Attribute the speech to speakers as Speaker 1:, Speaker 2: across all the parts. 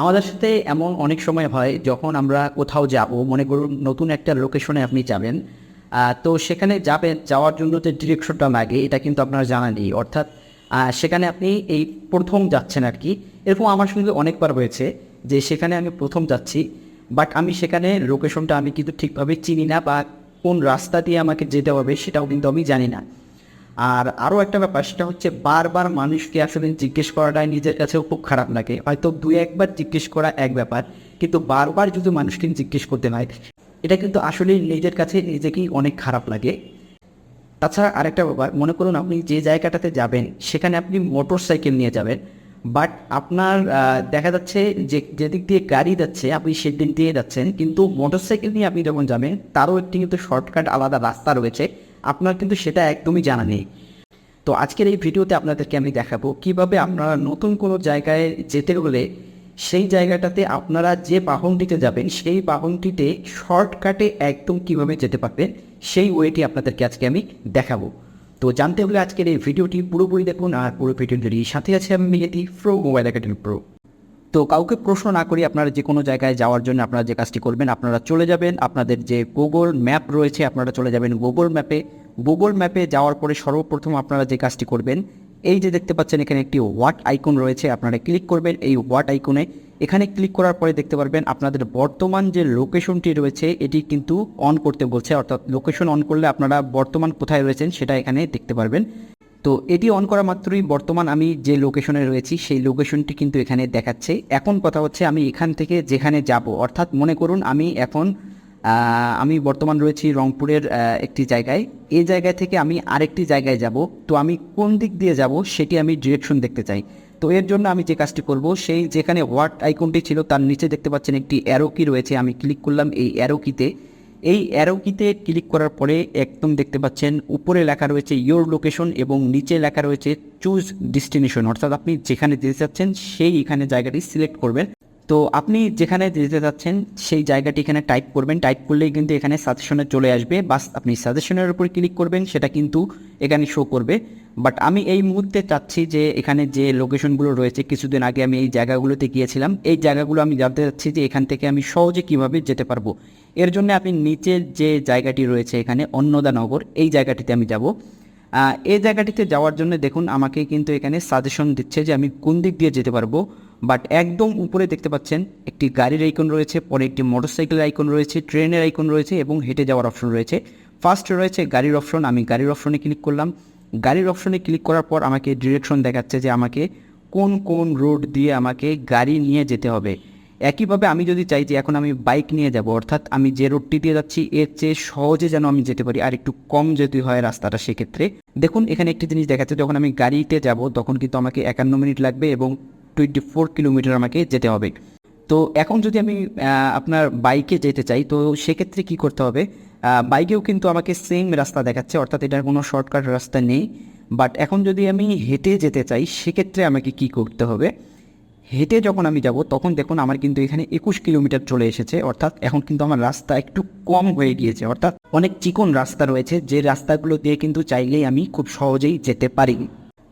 Speaker 1: আমাদের সাথে এমন অনেক সময় হয় যখন আমরা কোথাও যাব, মনে করুন নতুন একটা লোকেশনে আপনি যাবেন। তো সেখানে যাওয়ার জন্য যে ডিরেকশনটা লাগে এটা কিন্তু আপনার জানা নেই, অর্থাৎ সেখানে আপনি এই প্রথম যাচ্ছেন আর কি। এরকম আমার সঙ্গে অনেকবার হয়েছে যে সেখানে আমি প্রথম যাচ্ছি, বাট আমি সেখানে লোকেশনটা আমি কিন্তু ঠিকভাবে চিনি না, বা কোন রাস্তা দিয়ে আমাকে যেতে হবে সেটাও কিন্তু আমি জানি না। আর আরও একটা ব্যাপার, সেটা হচ্ছে বারবার মানুষকে আসলে জিজ্ঞেস করাটাই নিজের কাছেও খুব খারাপ লাগে। হয়তো দুই একবার জিজ্ঞেস করা এক ব্যাপার, কিন্তু বারবার যদি মানুষকে জিজ্ঞেস করতে হয়, এটা কিন্তু আসলে নিজের কাছে নিজেকেই অনেক খারাপ লাগে। তাছাড়া আরেকটা ব্যাপার, মনে করুন আপনি যে জায়গাটাতে যাবেন সেখানে আপনি মোটর সাইকেল নিয়ে যাবেন, বাট আপনার দেখা যাচ্ছে যে যেদিক দিয়ে গাড়ি যাচ্ছে আপনি সেদিক দিয়ে যাচ্ছেন, কিন্তু মোটর সাইকেল নিয়ে আপনি যখন যাবেন তারও একটি কিন্তু শর্টকাট আলাদা রাস্তা রয়েছে, আপনার কিন্তু সেটা একদমই জানা নেই। তো আজকের এই ভিডিওতে আপনাদেরকে আমি দেখাবো কিভাবে আপনারা নতুন কোনো জায়গায় যেতে হলে সেই জায়গাটাতে আপনারা যে বাহনটিতে যাবেন সেই বাহনটিতে শর্টকাটে একদম কিভাবে যেতে পারবেন সেই ওয়েটি আপনাদেরকে আজকে আমি দেখাবো। তো জানতে হলে আজকের এই ভিডিওটি পুরোপুরি দেখুন, আর পুরো ভিডিওটি সাথে আছে আমি মেহেদি প্রো মোবাইল একাডেমি প্রো। তো কাউকে প্রশ্ন না করি, আপনারা যে কোনো জায়গায় যাওয়ার জন্য আপনারা যে কাজটি করবেন, আপনারা চলে যাবেন আপনাদের যে গুগল ম্যাপ রয়েছে, আপনারা চলে যাবেন গুগল ম্যাপে। গুগল ম্যাপে যাওয়ার পরে সর্বপ্রথম আপনারা যে কাজটি করবেন, এই যে দেখতে পাচ্ছেন এখানে একটি হোয়াট আইকন রয়েছে, আপনারা ক্লিক করবেন এই হোয়াট আইকনে। এখানে ক্লিক করার পরে দেখতে পারবেন আপনাদের বর্তমান যে লোকেশনটি রয়েছে এটি কিন্তু অন করতে বলছে, অর্থাৎ লোকেশন অন করলে আপনারা বর্তমান কোথায় রয়েছেন সেটা এখানে দেখতে পারবেন। তো এটি অন করা মাত্রই বর্তমান আমি যে লোকেশনে রয়েছি সেই লোকেশনটি কিন্তু এখানে দেখাচ্ছে। এখন কথা হচ্ছে আমি এখান থেকে যেখানে যাব, অর্থাৎ মনে করুন আমি বর্তমান রয়েছি রংপুরের একটি জায়গায়, এই জায়গায় থেকে আমি আরেকটি জায়গায় যাব। তো আমি কোন দিক দিয়ে যাব সেটি আমি ডিরেকশন দেখতে চাই। তো এর জন্য আমি যে কাজটি করব, সেই যেখানে হোয়াট আইকনটি ছিল তার নিচে দেখতে পাচ্ছেন একটি অ্যারো কি রয়েছে, আমি ক্লিক করলাম এই অ্যারো কিতে। এই অ্যারো কিতে ক্লিক করার পরে একদম দেখতে পাচ্ছেন উপরে লেখা রয়েছে ইয়োর লোকেশন এবং নিচে লেখা রয়েছে চুজ ডেস্টিনেশন, অর্থাৎ আপনি যেখানে যেতে চাচ্ছেন সেই এখানে জায়গাটি সিলেক্ট করবেন। তো আপনি যেখানে যেতে চাচ্ছেন সেই জায়গাটি এখানে টাইপ করবেন, টাইপ করলেই কিন্তু এখানে সাজেশনে চলে আসবে, বাস আপনি সাজেশনের উপর ক্লিক করবেন, সেটা কিন্তু এখানে শো করবে। বাট আমি এই মুহূর্তে চাচ্ছি যে এখানে যে লোকেশনগুলো রয়েছে, কিছুদিন আগে আমি এই জায়গাগুলোতে গিয়েছিলাম, এই জায়গাগুলো আমি জানতে চাচ্ছি যে এখান থেকে আমি সহজে কিভাবে যেতে পারবো। এর জন্য আপনি নিচের যে জায়গাটি রয়েছে এখানে অন্নদানগর, এই জায়গাটিতে আমি যাব। এই জায়গাটিতে যাওয়ার জন্য দেখুন আমাকে কিন্তু এখানে সাজেশন দিচ্ছে যে আমি কোন দিক দিয়ে যেতে পারবো। বাট একদম উপরে দেখতে পাচ্ছেন একটি গাড়ির আইকন রয়েছে, পরে একটি মোটরসাইকেলের আইকন রয়েছে, ট্রেনের আইকন রয়েছে এবং হেঁটে যাওয়ার অপশন রয়েছে। ফার্স্ট রয়েছে গাড়ির অপশন, আমি গাড়ির অপশনে ক্লিক করলাম। গাড়ির অপশনে ক্লিক করার পর আমাকে ডিরেকশন দেখাচ্ছে যে আমাকে কোন কোন রোড দিয়ে আমাকে গাড়ি নিয়ে যেতে হবে। একইভাবে আমি যদি চাই যে এখন আমি বাইক নিয়ে যাব, অর্থাৎ আমি যে রোডটি দিয়ে যাচ্ছি এর চেয়ে সহজে যেন আমি যেতে পারি আর একটু কম যদি হয় রাস্তাটা, সেক্ষেত্রে দেখুন এখানে একটি জিনিস দেখাচ্ছে, যখন আমি গাড়িতে যাব তখন কিন্তু আমাকে 51 মিনিট লাগবে এবং 24 কিলোমিটার আমাকে যেতে হবে। তো এখন যদি আমি আপনার বাইকে যেতে চাই তো সেক্ষেত্রে কি করতে হবে, বাইকেও কিন্তু আমাকে সেম রাস্তা দেখাচ্ছে, অর্থাৎ এটার কোনো শর্টকাট রাস্তা নেই। বাট এখন যদি আমি হেঁটে যেতে চাই সেক্ষেত্রে আমাকে কি করতে হবে, হেঁটে যখন আমি যাব তখন দেখুন আমার কিন্তু এখানে 21 কিলোমিটার চলে এসেছে, অর্থাৎ এখন কিন্তু আমার রাস্তা একটু কম হয়ে গিয়েছে, অর্থাৎ অনেক চিকন রাস্তা রয়েছে যে রাস্তাগুলো দিয়ে কিন্তু চাইলেই আমি খুব সহজেই যেতে পারি।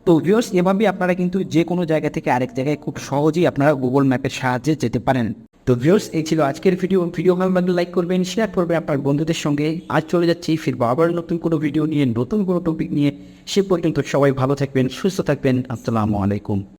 Speaker 1: তো ভিউয়ার্স, এভাবে আপনারা কিন্তু যে কোনো জায়গা থেকে আরেক জায়গায় খুব সহজেই আপনারা গুগল ম্যাপের সাহায্যে যেতে পারেন। তো ভিউয়ার্স, এই ছিল আজকের ভিডিও ভালো লাগলে লাইক করবেন, শেয়ার করবেন আপনার বন্ধুদের সঙ্গে। আজ চলে যাচ্ছি ফিরবো আবার নতুন কোনো ভিডিও নিয়ে, নতুন কোনো টপিক নিয়ে। সে পর্যন্ত সবাই ভালো থাকবেন, সুস্থ থাকবেন। আসসালামু আলাইকুম।